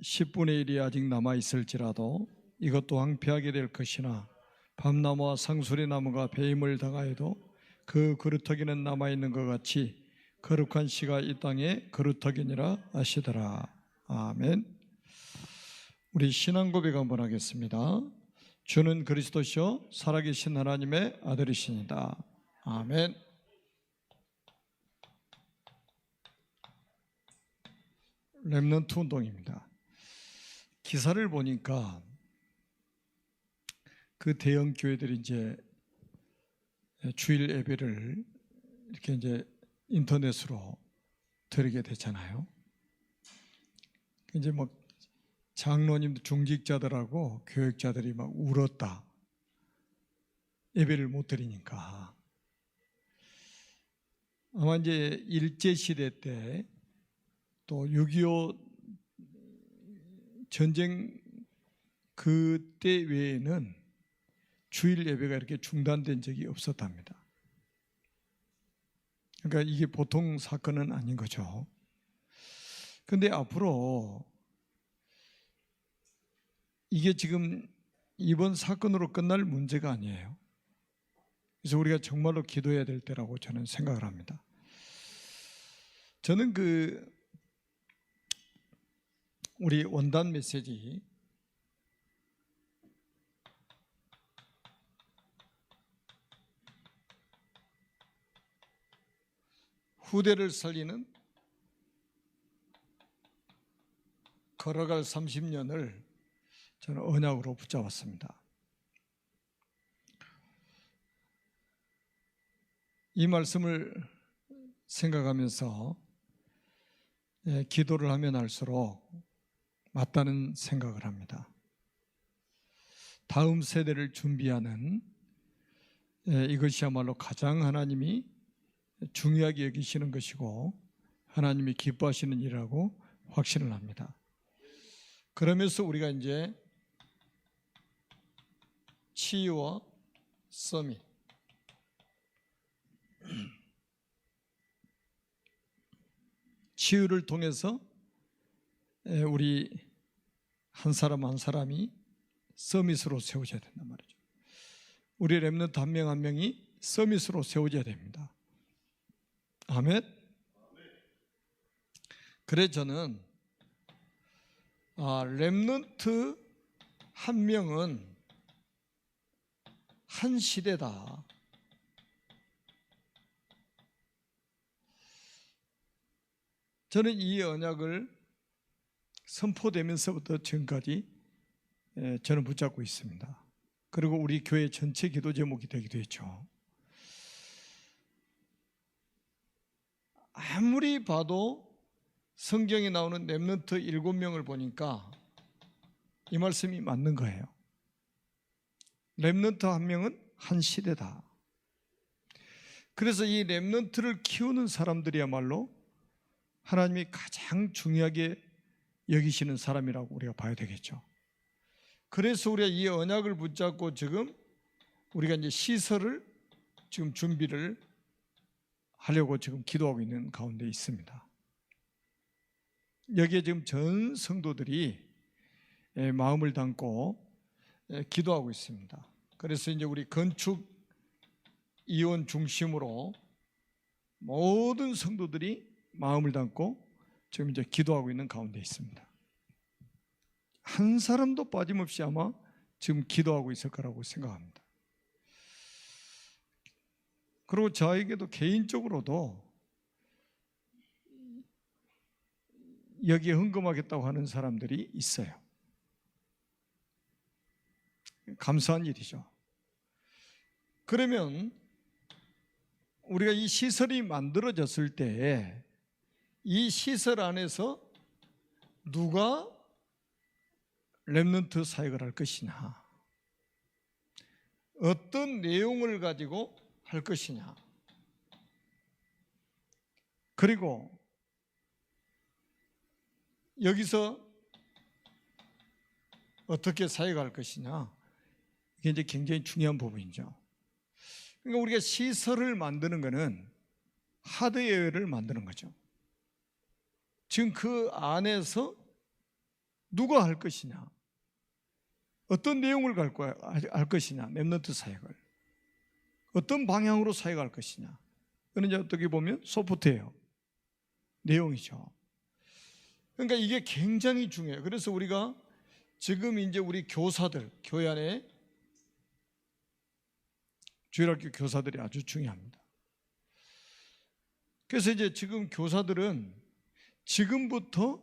10분의 1이 아직 남아있을지라도 이것도 황폐하게 될 것이나 밤나무와 상수리나무가 배임을 당하여도 그 그루터기는 남아있는 것 같이 거룩한 씨가 이 땅에 그루터기니라 하시더라. 아멘. 우리 신앙 고백 한번 하겠습니다. 주는 그리스도시요 살아계신 하나님의 아들이시니다. 아멘. 렘넌트 운동입니다. 기사를 보니까 그 대형 교회들이 이제 주일 예배를 이렇게 이제 인터넷으로 드리게 되잖아요. 이제 뭐 장로님들, 중직자들하고 교육자들이 막 울었다. 예배를 못 드리니까. 아마 이제 일제시대 때 또 6.25 전쟁 그때 외에는 주일 예배가 이렇게 중단된 적이 없었답니다. 그러니까 이게 보통 사건은 아닌 거죠. 그런데 앞으로 이게 지금 이번 사건으로 끝날 문제가 아니에요. 그래서 우리가 정말로 기도해야 될 때라고 저는 생각을 합니다. 저는 우리 원단 메시지 후대를 살리는 걸어갈 30년을 저는 언약으로 붙잡았습니다. 이 말씀을 생각하면서 기도를 하면 할수록 맞다는 생각을 합니다. 다음 세대를 준비하는 이것이야말로 가장 하나님이 중요하게 여기시는 것이고 하나님이 기뻐하시는 일이라고 확신을 합니다. 그러면서 우리가 이제 치유와 서밋, 치유를 통해서 우리 한 사람 한 사람이 서밋으로 세워져야 된단 말이죠. 우리 렘넌트 한 명 한 명이 서밋으로 세워져야 됩니다. 아멘. 그래 저는 렘넌트 한 명은 한 시대다. 저는 이 언약을 선포되면서부터 지금까지 저는 붙잡고 있습니다. 그리고 우리 교회 전체 기도 제목이 되기도 했죠. 아무리 봐도 성경에 나오는 렘넌트 7명을 보니까 이 말씀이 맞는 거예요. 렘넌트 한 명은 한 시대다. 그래서 이 렘넌트를 키우는 사람들이야말로 하나님이 가장 중요하게 여기시는 사람이라고 우리가 봐야 되겠죠. 그래서 우리가 이 언약을 붙잡고 지금 우리가 이제 시설을 지금 준비를 하려고 지금 기도하고 있는 가운데 있습니다. 여기에 지금 전 성도들이 마음을 담고 기도하고 있습니다. 그래서 이제 우리 건축 이원 중심으로 모든 성도들이 마음을 담고 지금 이제 기도하고 있는 가운데 있습니다. 한 사람도 빠짐없이 아마 지금 기도하고 있을 거라고 생각합니다. 그리고 저에게도 개인적으로도 여기에 헌금하겠다고 하는 사람들이 있어요. 감사한 일이죠. 그러면 우리가 이 시설이 만들어졌을 때 이 시설 안에서 누가 렘넌트 사역을 할 것이냐, 어떤 내용을 가지고 할 것이냐, 그리고 여기서 어떻게 사역할 것이냐, 이게 이제 굉장히 중요한 부분이죠. 그러니까 우리가 시설을 만드는 것은 하드웨어를 만드는 거죠. 지금 그 안에서 누가 할 것이냐, 어떤 내용을 할 것이냐, 렘넌트 사역을 어떤 방향으로 사역할 것이냐, 그건 이제 어떻게 보면 소프트웨어 내용이죠. 그러니까 이게 굉장히 중요해요. 그래서 우리가 지금 이제 우리 교사들, 교회 안에 주일학교 교사들이 아주 중요합니다. 그래서 이제 지금 교사들은 지금부터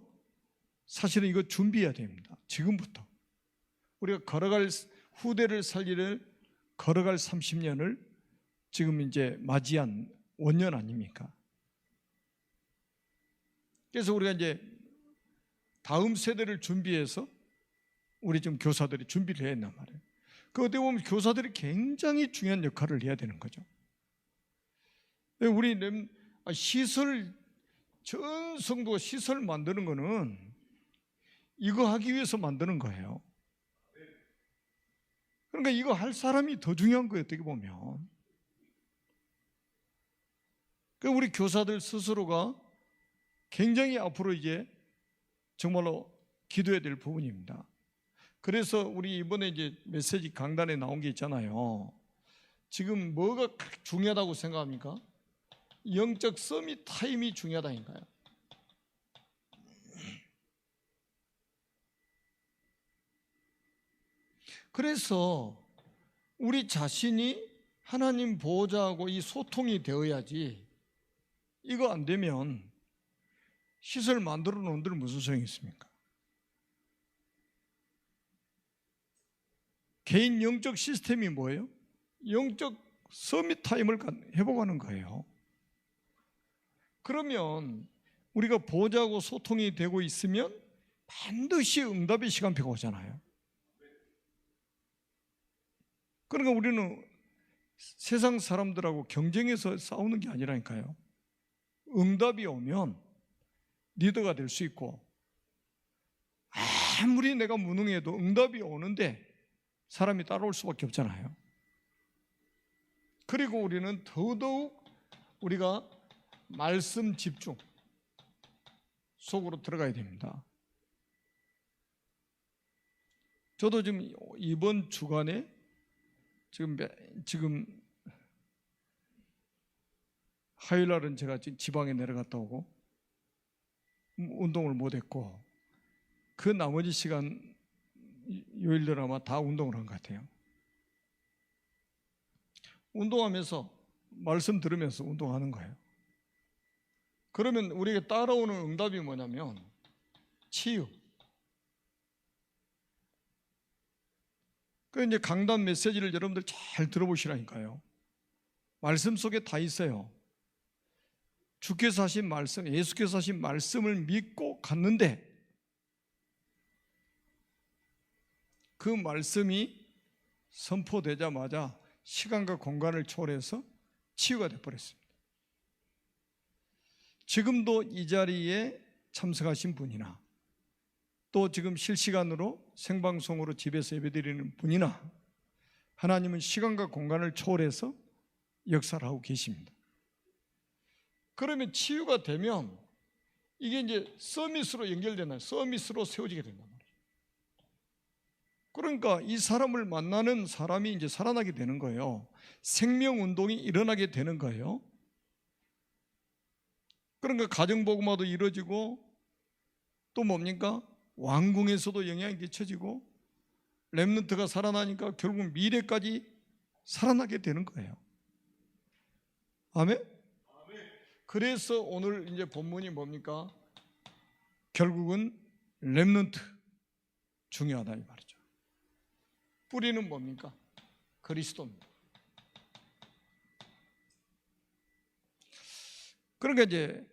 사실은 이거 준비해야 됩니다. 지금부터 우리가 걸어갈 후대를 살리를 걸어갈 30년을 지금 이제 맞이한 원년 아닙니까? 그래서 우리가 이제 다음 세대를 준비해서 우리 지금 교사들이 준비를 해야 한단 말이에요. 그 어떻게 보면 교사들이 굉장히 중요한 역할을 해야 되는 거죠. 우리 시설, 전 성도가 시설 만드는 거는 이거 하기 위해서 만드는 거예요. 그러니까 이거 할 사람이 더 중요한 거예요, 어떻게 보면. 그러니까 우리 교사들 스스로가 굉장히 앞으로 이제 정말로 기도해야 될 부분입니다. 그래서 우리 이번에 이제 메시지 강단에 나온 게 있잖아요. 지금 뭐가 중요하다고 생각합니까? 영적 서밋 타임이 중요하다니까요. 그래서 우리 자신이 하나님 보호자하고 이 소통이 되어야지, 이거 안 되면 시설 만들어 놓은 들 무슨 소용이 있습니까? 개인 영적 시스템이 뭐예요? 영적 서밋 타임을 회복하는 거예요. 그러면 우리가 보호자하고 소통이 되고 있으면 반드시 응답의 시간표가 오잖아요. 그러니까 우리는 세상 사람들하고 경쟁해서 싸우는 게 아니라니까요. 응답이 오면 리더가 될 수 있고, 아무리 내가 무능해도 응답이 오는데 사람이 따라올 수밖에 없잖아요. 그리고 우리는 더더욱 우리가 말씀 집중 속으로 들어가야 됩니다. 저도 지금 이번 주간에 지금 화요일 날은 제가 지방에 내려갔다 오고 운동을 못했고, 그 나머지 시간 요일들 아마 다 운동을 한 것 같아요. 운동하면서 말씀 들으면서 운동하는 거예요. 그러면 우리에게 따라오는 응답이 뭐냐면 치유. 그 이제 강단 메시지를 여러분들 잘 들어보시라니까요. 말씀 속에 다 있어요. 주께서 하신 말씀, 예수께서 하신 말씀을 믿고 갔는데 그 말씀이 선포되자마자 시간과 공간을 초월해서 치유가 되어버렸습니다. 지금도 이 자리에 참석하신 분이나 또 지금 실시간으로 생방송으로 집에서 예배드리는 분이나 하나님은 시간과 공간을 초월해서 역사를 하고 계십니다. 그러면 치유가 되면 이게 이제 서밋으로 연결되나요? 서밋으로 세워지게 된단 말이에요. 그러니까 이 사람을 만나는 사람이 이제 살아나게 되는 거예요. 생명운동이 일어나게 되는 거예요. 그러니까 가정복음화도 이루어지고 또 뭡니까? 왕궁에서도 영향이 끼쳐지고 렘넌트가 살아나니까 결국 미래까지 살아나게 되는 거예요. 아멘? 그래서 오늘 이제 본문이 뭡니까? 결국은 렘넌트 중요하다 이 말이죠. 뿌리는 뭡니까? 그리스도입니다. 그러니까 이제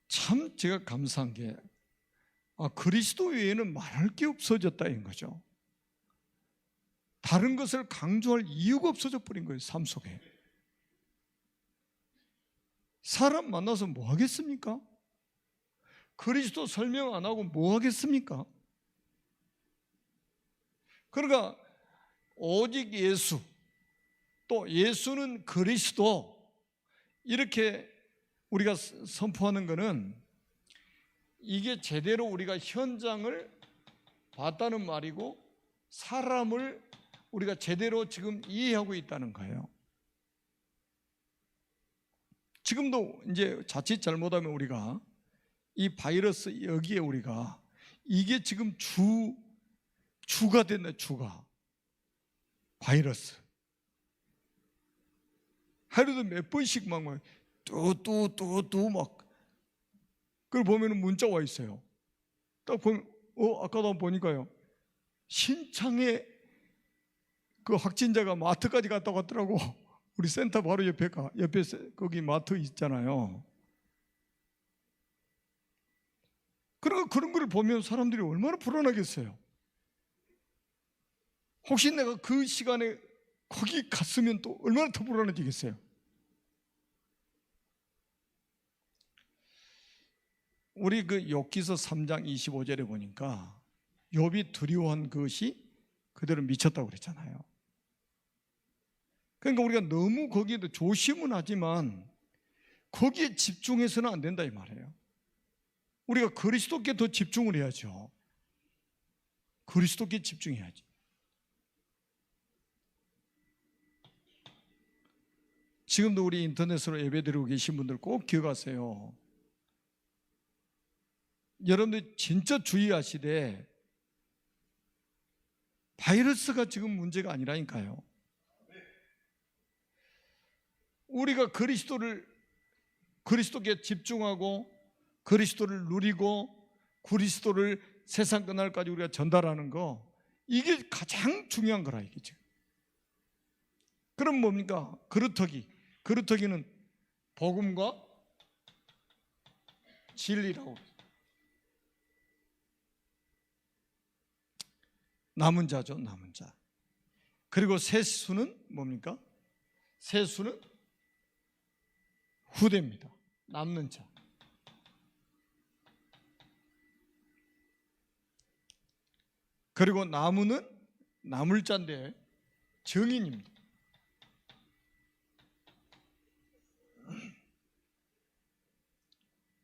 참 제가 감사한 게 그리스도 외에는 말할 게 없어졌다는 거죠. 다른 것을 강조할 이유가 없어져 버린 거예요. 삶 속에. 사람 만나서 뭐 하겠습니까? 그리스도 설명 안 하고 뭐 하겠습니까? 그러니까 오직 예수, 또 예수는 그리스도, 이렇게 우리가 선포하는 것은 이게 제대로 우리가 현장을 봤다는 말이고 사람을 우리가 제대로 지금 이해하고 있다는 거예요. 지금도 이제 자칫 잘못하면 우리가 이 바이러스 여기에 우리가 이게 지금 주가 됐네. 주가 바이러스 하루도 몇 번씩 막 뚜뚜뚜뚜 막 그걸 보면 문자 와 있어요. 딱 보면 아까도 보니까요 신창에 그 확진자가 마트까지 갔다 왔더라고. 우리 센터 바로 옆에 거기 마트 있잖아요. 그런 걸 보면 사람들이 얼마나 불안하겠어요. 혹시 내가 그 시간에 거기 갔으면 또 얼마나 더 불안해지겠어요. 우리 그 욥기서 3장 25절에 보니까 욥이 두려워한 것이 그대로 미쳤다고 그랬잖아요. 그러니까 우리가 너무 거기에도 조심은 하지만 거기에 집중해서는 안 된다 이 말이에요. 우리가 그리스도께 더 집중을 해야죠. 그리스도께 집중해야지. 지금도 우리 인터넷으로 예배드리고 계신 분들 꼭 기억하세요. 여러분들 진짜 주의하시되 바이러스가 지금 문제가 아니라니까요. 우리가 그리스도께 집중하고 그리스도를 누리고 그리스도를 세상 끝날까지 우리가 전달하는 거 이게 가장 중요한 거라 이게 지금. 그럼 뭡니까? 그루터기는 복음과 진리라고. 남은 자죠, 남은 자. 그리고 세수는 뭡니까? 세수는 후대입니다. 남는 자. 그리고 나무는 남을 자인데 정인입니다.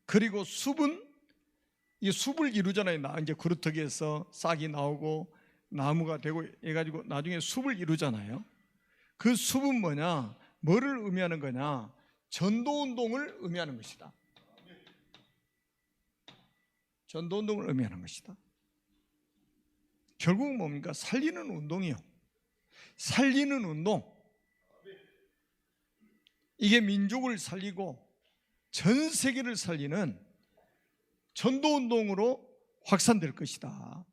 그리고 숲은 이 숲을 이루잖아요. 이제 그루터기에서 싹이 나오고 나무가 되고 해가지고 나중에 숲을 이루잖아요. 그 숲은 뭐냐? 뭐를 의미하는 거냐? 전도운동을 의미하는 것이다. 전도운동을 의미하는 것이다. 결국은 뭡니까? 살리는 운동이요. 살리는 운동. 이게 민족을 살리고 전 세계를 살리는 전도운동으로 확산될 것이다.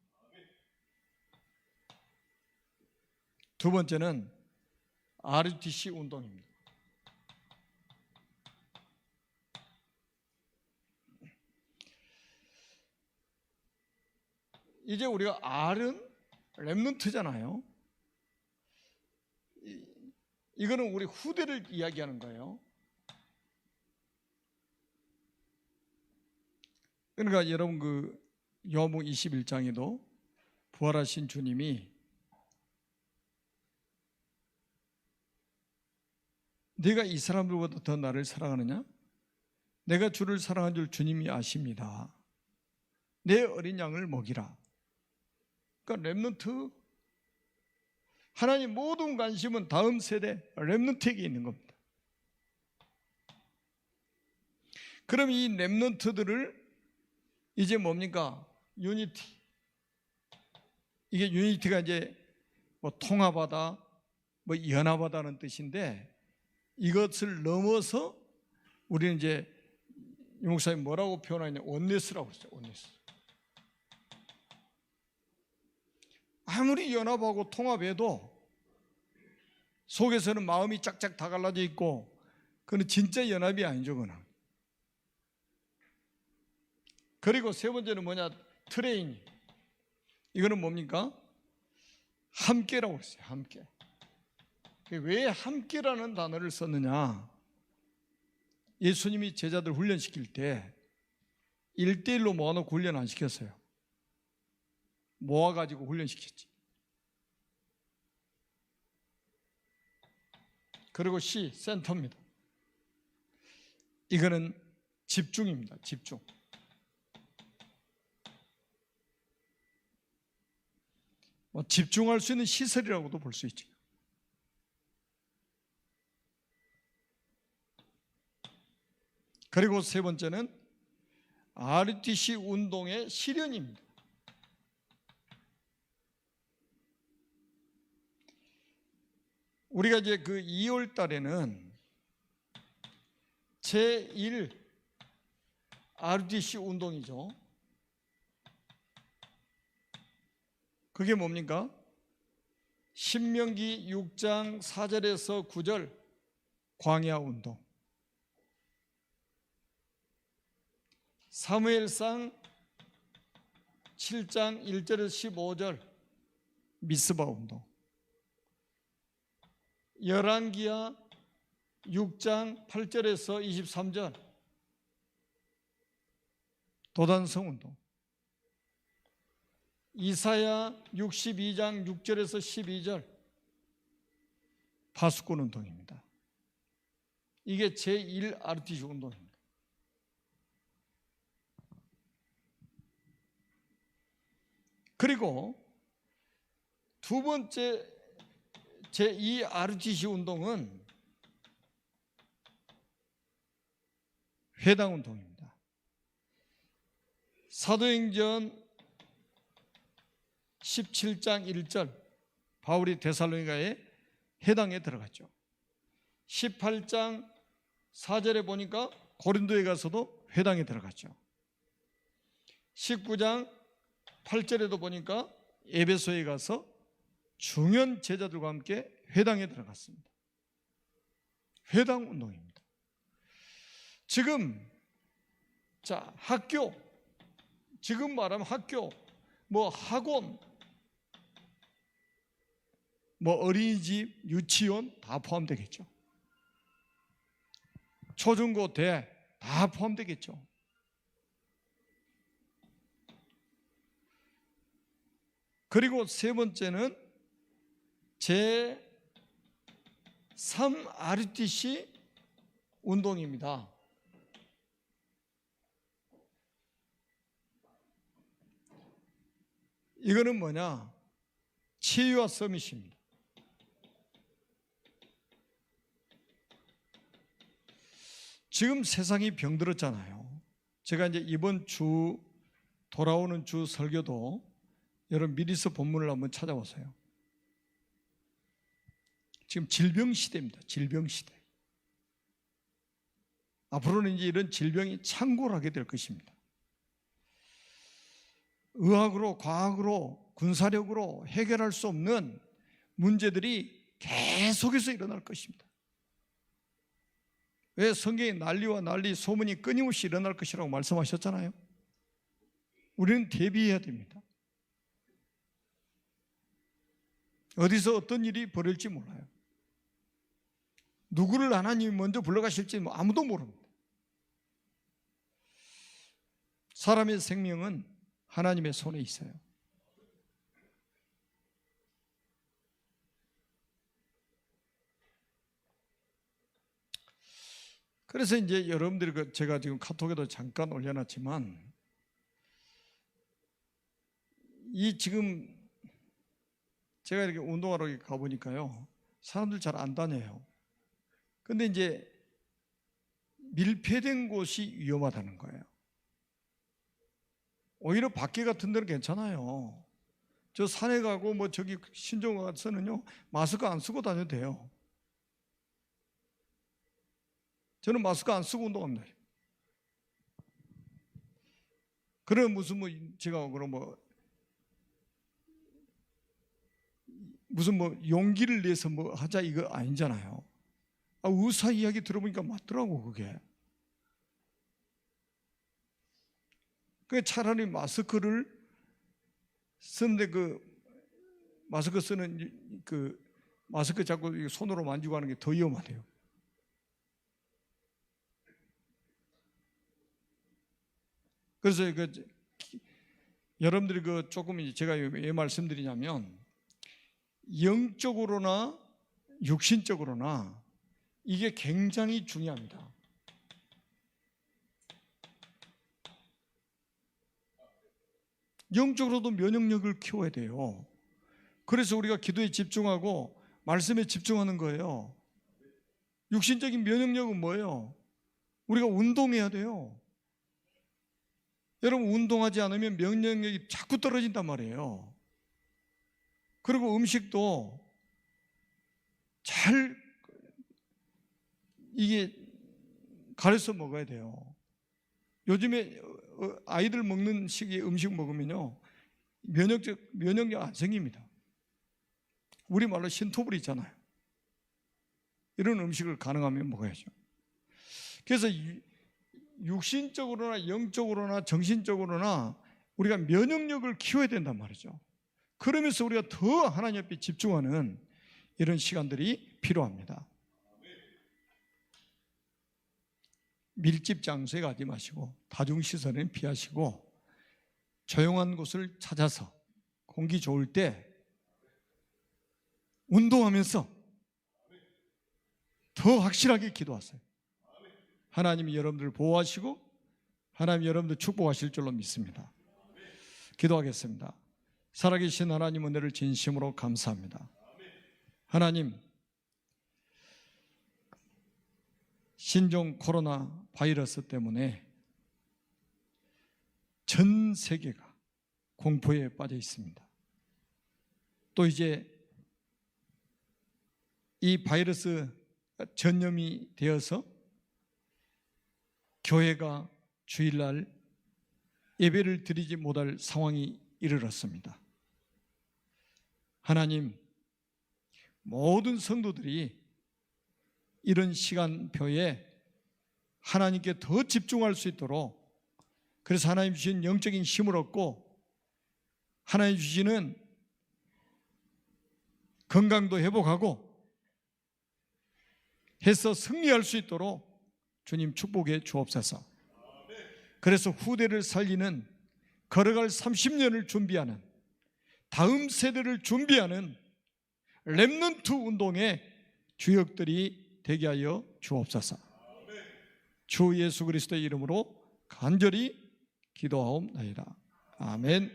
두 번째는 RUTC 운동입니다. 이제 우리가 R은 렘넌트잖아요. 이거는 우리 후대를 이야기하는 거예요. 그러니까 여러분 그 요한복음 21장에도 부활하신 주님이 네가 이 사람들보다 더 나를 사랑하느냐? 내가 주를 사랑한 줄 주님이 아십니다. 내 어린 양을 먹이라. 그러니까 렘넌트, 하나님 모든 관심은 다음 세대 렘넌트에게 있는 겁니다. 그럼 이 렘넌트들을 이제 뭡니까? 유니티. 이게 유니티가 이제 뭐 통합하다, 뭐 연합하다는 뜻인데 이것을 넘어서 우리는 이제 이 목사님 뭐라고 표현하냐? 원네스라고 했어요. 원네스. 아무리 연합하고 통합해도 속에서는 마음이 짝짝 다 갈라져 있고 그건 진짜 연합이 아니죠. 그건. 그리고 세 번째는 뭐냐? 트레이닝. 이거는 뭡니까? 함께라고 했어요. 함께. 왜 함께라는 단어를 썼느냐? 예수님이 제자들 훈련시킬 때 1대1로 모아놓고 훈련 안 시켰어요. 모아가지고 훈련시켰지. 그리고 C, 센터입니다. 이거는 집중입니다. 집중. 집중할 수 있는 시설이라고도 볼 수 있죠. 그리고 세 번째는 RUTC 운동의 실현입니다. 우리가 이제 그 2월 달에는 제1 RUTC 운동이죠. 그게 뭡니까? 신명기 6장 4절에서 9절 광야 운동, 사무엘상 7장 1절에서 15절 미스바 운동, 열왕기하 6장 8절에서 23절 도단성 운동, 이사야 62장 6절에서 12절 파수꾼 운동입니다. 이게 제1 RUTC 운동입니다. 그리고 두 번째 제2 RUTC 운동은 회당 운동입니다. 사도행전 17장 1절 바울이 데살로니가의 회당에 들어갔죠. 18장 4절에 보니까 고린도에 가서도 회당에 들어갔죠. 19장 8절에도 보니까 에베소에 가서 중연 제자들과 함께 회당에 들어갔습니다. 회당 운동입니다. 지금 학교, 지금 말하면 학교, 학원, 어린이집, 유치원 다 포함되겠죠. 초중고, 대 다 포함되겠죠. 그리고 세 번째는 제3 RUTC 운동입니다. 이거는 뭐냐? 치유와 서밋입니다. 지금 세상이 병들었잖아요. 제가 이제 이번 주 돌아오는 주 설교도 여러분 미리서 본문을 한번 찾아보세요. 지금 질병 시대입니다. 질병 시대. 앞으로는 이제 이런 질병이 창궐하게 될 것입니다. 의학으로, 과학으로, 군사력으로 해결할 수 없는 문제들이 계속해서 일어날 것입니다. 왜 성경에 난리와 난리, 소문이 끊임없이 일어날 것이라고 말씀하셨잖아요. 우리는 대비해야 됩니다. 어디서 어떤 일이 벌어질지 몰라요. 누구를 하나님이 먼저 불러가실지 아무도 모릅니다. 사람의 생명은 하나님의 손에 있어요. 그래서 이제 여러분들이 제가 지금 카톡에도 잠깐 올려놨지만 이 지금 제가 이렇게 운동하러 가보니까요, 사람들 잘 안 다녀요. 근데 이제 밀폐된 곳이 위험하다는 거예요. 오히려 밖에 같은 데는 괜찮아요. 저 산에 가고 저기 신종 가서는요, 마스크 안 쓰고 다녀도 돼요. 저는 마스크 안 쓰고 운동합니다. 그럼 무슨 제가 그럼 무슨 용기를 내서 하자 이거 아니잖아요. 의사 이야기 들어보니까 맞더라고 그게. 그 차라리 마스크를 쓰는데 마스크 쓰는 마스크 자꾸 손으로 만지고 하는 게 더 위험하대요. 그래서 여러분들이 조금 제가 왜 말씀드리냐면 영적으로나 육신적으로나 이게 굉장히 중요합니다. 영적으로도 면역력을 키워야 돼요. 그래서 우리가 기도에 집중하고 말씀에 집중하는 거예요. 육신적인 면역력은 뭐예요? 우리가 운동해야 돼요. 여러분, 운동하지 않으면 면역력이 자꾸 떨어진단 말이에요. 그리고 음식도 잘 이게 가려서 먹어야 돼요. 요즘에 아이들 먹는 시기에 음식 먹으면요, 면역력 안 생깁니다. 우리말로 신토불이 있잖아요. 이런 음식을 가능하면 먹어야죠. 그래서 육신적으로나 영적으로나 정신적으로나 우리가 면역력을 키워야 된단 말이죠. 그러면서 우리가 더 하나님 앞에 집중하는 이런 시간들이 필요합니다. 밀집 장소에 가지 마시고 다중시설은 피하시고 조용한 곳을 찾아서 공기 좋을 때 운동하면서 더 확실하게 기도하세요. 하나님이 여러분들을 보호하시고 하나님이 여러분들 축복하실 줄로 믿습니다. 기도하겠습니다. 살아계신 하나님 은혜를 진심으로 감사합니다. 하나님, 신종 코로나 바이러스 때문에 전 세계가 공포에 빠져 있습니다. 또 이제 이 바이러스 전염이 되어서 교회가 주일날 예배를 드리지 못할 상황이 이르렀습니다. 하나님, 모든 성도들이 이런 시간표에 하나님께 더 집중할 수 있도록, 그래서 하나님 주신 영적인 힘을 얻고 하나님 주시는 건강도 회복하고 해서 승리할 수 있도록 주님 축복해 주옵소서. 그래서 후대를 살리는, 걸어갈 30년을 준비하는, 다음 세대를 준비하는 렘넌트 운동의 주역들이 되게 하여 주옵소서. 주 예수 그리스도의 이름으로 간절히 기도하옵나이다. 아멘.